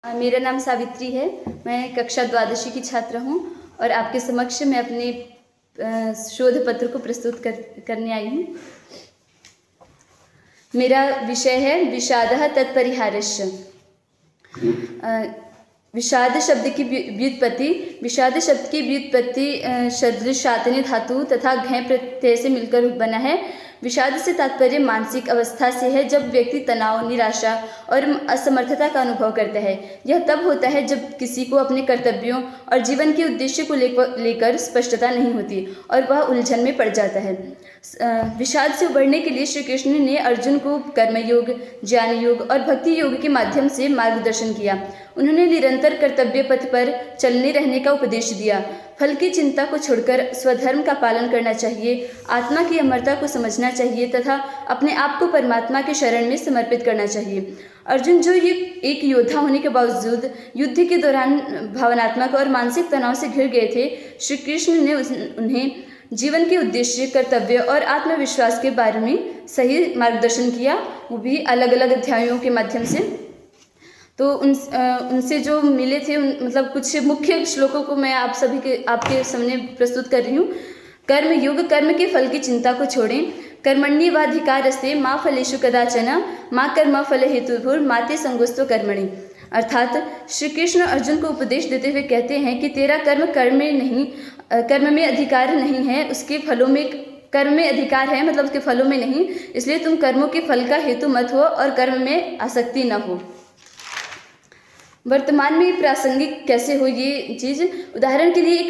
मेरा नाम सावित्री है। मैं कक्षा द्वादशी की छात्रा हूँ और आपके समक्ष मैं अपने शोध पत्र को प्रस्तुत करने आई हूँ। मेरा विषय है विषादः तत्परिहारश्च। विषाद शब्द की व्युत्पत्ति सदृशातने धातु तथा घय प्रत्यय से मिलकर बना है। विषाद से तात्पर्य मानसिक अवस्था से है जब व्यक्ति तनाव, निराशा और असमर्थता का अनुभव करता है। यह तब होता है जब किसी को अपने कर्तव्यों और जीवन के उद्देश्य को लेकर स्पष्टता नहीं होती और वह उलझन में पड़ जाता है। विषाद से उबरने के लिए श्री कृष्ण ने अर्जुन को कर्मयोग, ज्ञान योग और भक्ति योग के माध्यम से मार्गदर्शन किया। उन्होंने निरंतर कर्तव्य पथ पर चलने रहने का उपदेश दिया। फल की चिंता को छोड़कर स्वधर्म का पालन करना चाहिए, आत्मा की अमरता को समझना चाहिए तथा अपने आप को परमात्मा के शरण में समर्पित करना चाहिए। अर्जुन जो ये एक योद्धा होने के बावजूद युद्ध के दौरान भावनात्मक और मानसिक तनाव से घिर गए थे, श्री कृष्ण ने उन्हें जीवन के उद्देश्य, कर्तव्य और आत्मविश्वास के बारे में सही मार्गदर्शन किया, वो भी अलग अलग अध्यायों के माध्यम से। तो उनसे जो मिले थे मतलब कुछ मुख्य श्लोकों को मैं आपके सामने प्रस्तुत कर रही हूँ। कर्म योग, कर्म के फल की चिंता को छोड़ें। कर्मण्येवाधिकारस्ते मा फलेषु कदाचन मा कर्म फल हेतुर्भुर् माते संगोऽस्तु कर्मणि। अर्थात श्री कृष्ण अर्जुन को उपदेश देते हुए कहते हैं कि तेरा कर्म में अधिकार नहीं है, उसके फलों में कर्म में अधिकार है, मतलब उसके फलों में नहीं। इसलिए तुम कर्मों के फल का हेतु मत हो और कर्म में आसक्ति न हो। वर्तमान में प्रासंगिक कैसे हो ये चीज़? उदाहरण के लिए एक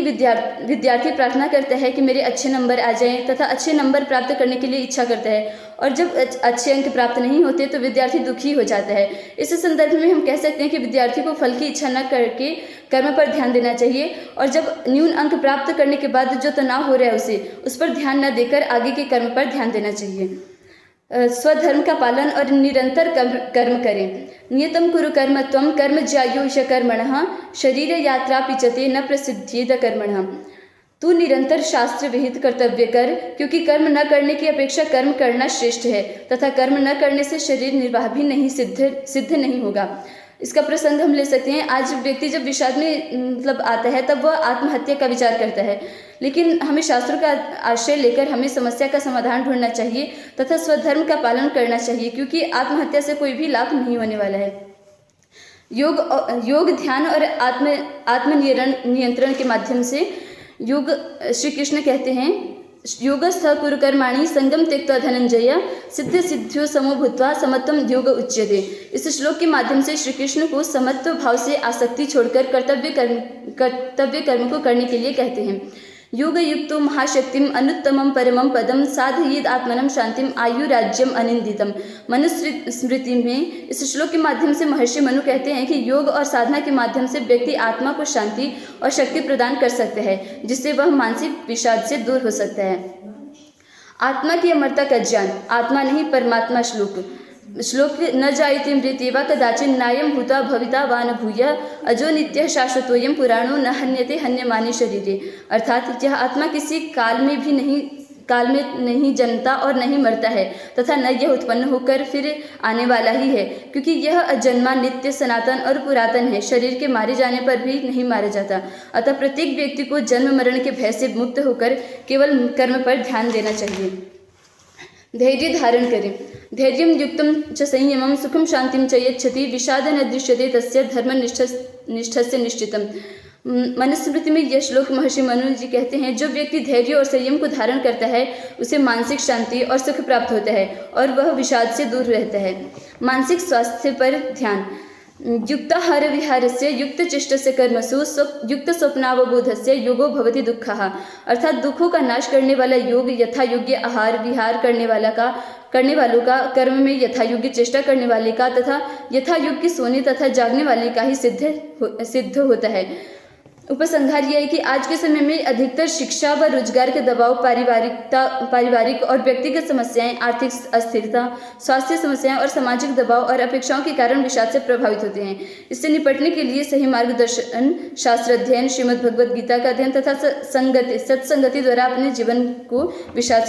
विद्यार्थी प्रार्थना करता है कि मेरे अच्छे नंबर आ जाएं तथा अच्छे नंबर प्राप्त करने के लिए इच्छा करता है, और जब अच्छे अंक प्राप्त नहीं होते तो विद्यार्थी दुखी हो जाता है। इस संदर्भ में हम कह सकते हैं कि विद्यार्थी को फल की इच्छा न करके कर्म पर ध्यान देना चाहिए, और जब न्यून अंक प्राप्त करने के बाद जो तनाव हो रहा है उस पर ध्यान न देकर आगे के कर्म पर ध्यान देना चाहिए। स्वधर्म का पालन और निरंतर कर्म करें। नियतम कुरु कर्म त्वं कर्म ज्यायो ह्य कर्मणः शरीर यात्रा पिचते न प्रसिद्ध्येद कर्मणः। तू निरंतर शास्त्र विहित कर्तव्य कर, क्योंकि कर्म न करने की अपेक्षा कर्म करना श्रेष्ठ है तथा कर्म न करने से शरीर निर्वाह भी नहीं सिद्ध नहीं होगा। इसका प्रसंग हम ले सकते हैं। आज व्यक्ति जब विषाद में मतलब आता है तब वह आत्महत्या का विचार करता है, लेकिन हमें शास्त्रों का आश्रय लेकर हमें समस्या का समाधान ढूंढना चाहिए तथा स्वधर्म का पालन करना चाहिए, क्योंकि आत्महत्या से कोई भी लाभ नहीं होने वाला है। योग ध्यान और आत्म नियंत्रण के माध्यम से योग, श्री कृष्ण कहते हैं योगस्थ कुरु कर्माणि संगम त्यक्त्वा धनंजय सिद्ध सिद्ध्यो समो भूत्वा समत्वम योग उच्यते। इस श्लोक के माध्यम से श्री कृष्ण को समत्व भाव से आसक्ति छोड़कर कर्तव्य कर्म को करने के लिए कहते हैं। योग युक्तो महाशक्तिम अनुत्तमम परमम पदम साधयेद आत्मनम शांतिम आयु राज्यम अनिंदितम। मनुस्मृति में इस श्लोक के माध्यम से महर्षि मनु कहते हैं कि योग और साधना के माध्यम से व्यक्ति आत्मा को शांति और शक्ति प्रदान कर सकते हैं, जिससे वह मानसिक विषाद से दूर हो सकता है। आत्मा की अमरता का ज्ञान, आत्मा नहीं परमात्मा। श्लोक न जायते मृत्येवा कदाचित् नायं भूता भविता वा न भूयः अजो नित्यः शाश्वतोऽयं पुराणो न हन्यते हन्यमाने शरीरे। अर्थात यह आत्मा किसी काल में नहीं जन्मता और नहीं मरता है तथा न यह उत्पन्न होकर फिर आने वाला ही है, क्योंकि यह अजन्मा, नित्य, सनातन और पुरातन है। शरीर के मारे जाने पर भी नहीं मारा जाता। अतः प्रत्येक व्यक्ति को जन्म मरण के भय से मुक्त होकर केवल कर्म पर ध्यान देना चाहिए। धैर्य धारण करें। धैर्यं युक्तं च संयमं सुखं शांतिं च यच्छति विषाद न दृश्यते तस्य धर्मनिष्ठस्य निश्चितम्। मनुस्मृति में यह श्लोक महर्षि मनु जी कहते हैं, जो व्यक्ति धैर्य और संयम को धारण करता है उसे मानसिक शांति और सुख प्राप्त होता है और वह विषाद से दूर रहता है। मानसिक स्वास्थ्य पर ध्यान। युक्ताहार विहारस्य युक्तचेष्टस्य कर्मसु युक्त स्वप्नावबोधस्य योगो भवति दुःखः। अर्थात दुखों का नाश करने वाला योग यथा योग्य आहार विहार करने वालों का, कर्म में यथा योग्य चेष्टा करने वाले का तथा यथा योग्य सोने तथा जागने वाले का ही सिद्ध होता है। उपसंहार यह है कि आज के समय में अधिकतर शिक्षा व रोजगार के दबाव, पारिवारिक और व्यक्तिगत समस्याएं, आर्थिक अस्थिरता, स्वास्थ्य समस्याएं और सामाजिक दबाव और अपेक्षाओं के कारण विषाद से प्रभावित होते हैं। इससे निपटने के लिए सही मार्गदर्शन, शास्त्र अध्ययन, श्रीमद् भगवद गीता का अध्ययन तथा सत्संगति द्वारा अपने जीवन को विषाद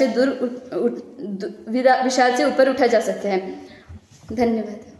से ऊपर उठा जा सकता है। धन्यवाद।